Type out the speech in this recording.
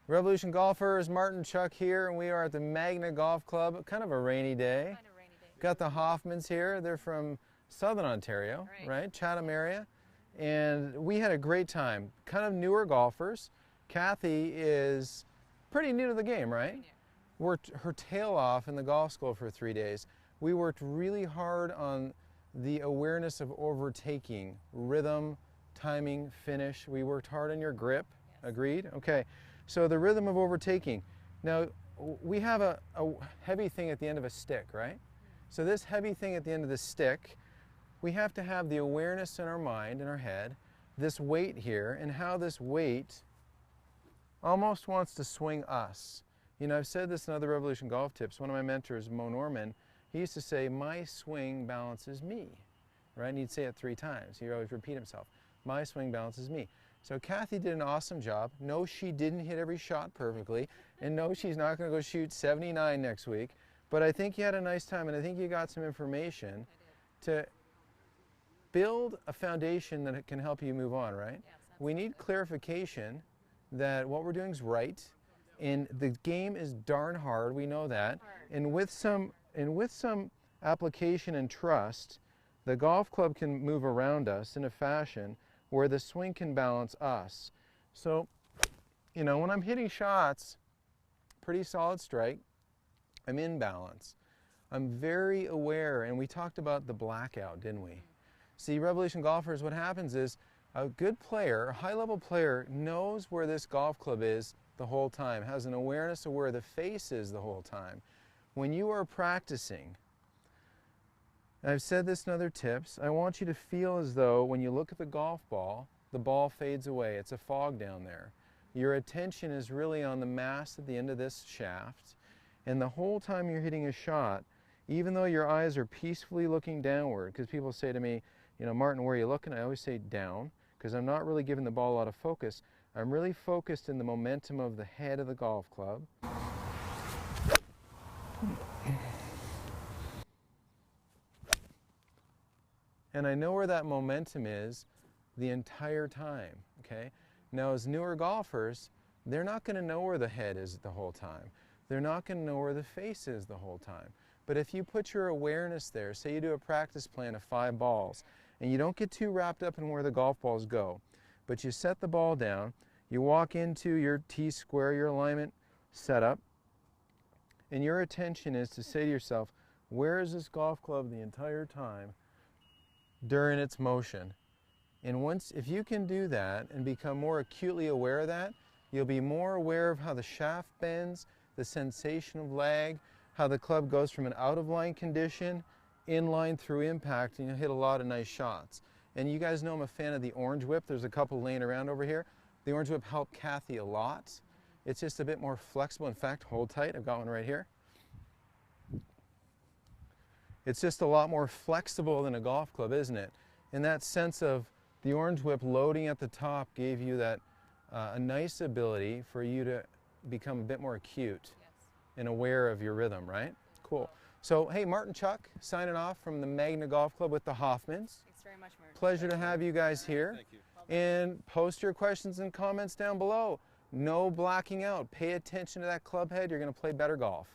Revolution Golfers, Martin Chuck here, and we are at the Magna Golf Club. Kind of a rainy day. Got the Hoffmans here. They're from Southern Ontario, right? Chatham area. And we had a great time. Kind of newer golfers. Kathy is pretty new to the game, right? Worked her tail off in the golf school for 3 days. We worked really hard on the awareness of overtaking, rhythm, timing, finish. We worked hard on your grip. Yes. Agreed? Okay. So the rhythm of overtaking. Now, we have a heavy thing at the end of a stick, right? So this heavy thing at the end of the stick, we have to have the awareness in our mind, in our head, this weight here, and how this weight almost wants to swing us. You know, I've said this in other Revolution Golf Tips. One of my mentors, Mo Norman, he used to say, my swing balances me, right? And he'd say it 3 times. He'd always repeat himself. My swing balances me. So Kathy did an awesome job. No, she didn't hit every shot perfectly. And no, she's not going to go shoot 79 next week. But I think you had a nice time, and I think you got some information to build a foundation that can help you move on, right? Yes, we need clarification that what we're doing is right. And the game is darn hard, we know that. And with some application and trust, the golf club can move around us in a fashion where the swing can balance us. So, you know, when I'm hitting shots, pretty solid strike, I'm in balance. I'm very aware, and we talked about the blackout, didn't we? See, Revolution Golfers, what happens is a good player, a high-level player, knows where this golf club is the whole time, has an awareness of where the face is the whole time. When you are practicing, I've said this in other tips, I want you to feel as though when you look at the golf ball, the ball fades away. It's a fog down there. Your attention is really on the mast at the end of this shaft, and the whole time you're hitting a shot, even though your eyes are peacefully looking downward, because people say to me, you know, Martin, where are you looking? I always say down, because I'm not really giving the ball a lot of focus. I'm really focused in the momentum of the head of the golf club. And I know where that momentum is the entire time, okay? Now, as newer golfers, they're not going to know where the head is the whole time. They're not going to know where the face is the whole time. But if you put your awareness there, say you do a practice plan of 5 balls, and you don't get too wrapped up in where the golf balls go, but you set the ball down, you walk into your T-square, your alignment setup, and your attention is to say to yourself, where is this golf club the entire time during its motion? And once, if you can do that and become more acutely aware of that, you'll be more aware of how the shaft bends, the sensation of lag, how the club goes from an out-of-line condition, in-line through impact, and you'll hit a lot of nice shots. And you guys know I'm a fan of the Orange Whip. There's a couple laying around over here. The Orange Whip helped Kathy a lot. It's just a bit more flexible. In fact, hold tight. I've got one right here. It's just a lot more flexible than a golf club, isn't it? In that sense of the Orange Whip loading at the top gave you that a nice ability for you to become a bit more acute and aware of your rhythm, right? Cool. So, hey, Martin Chuck, signing off from the Magna Golf Club with the Hoffmans. Thanks very much, Martin. Pleasure to have you guys here. Thank you. And post your questions and comments down below. No blacking out. Pay attention to that club head. You're going to play better golf.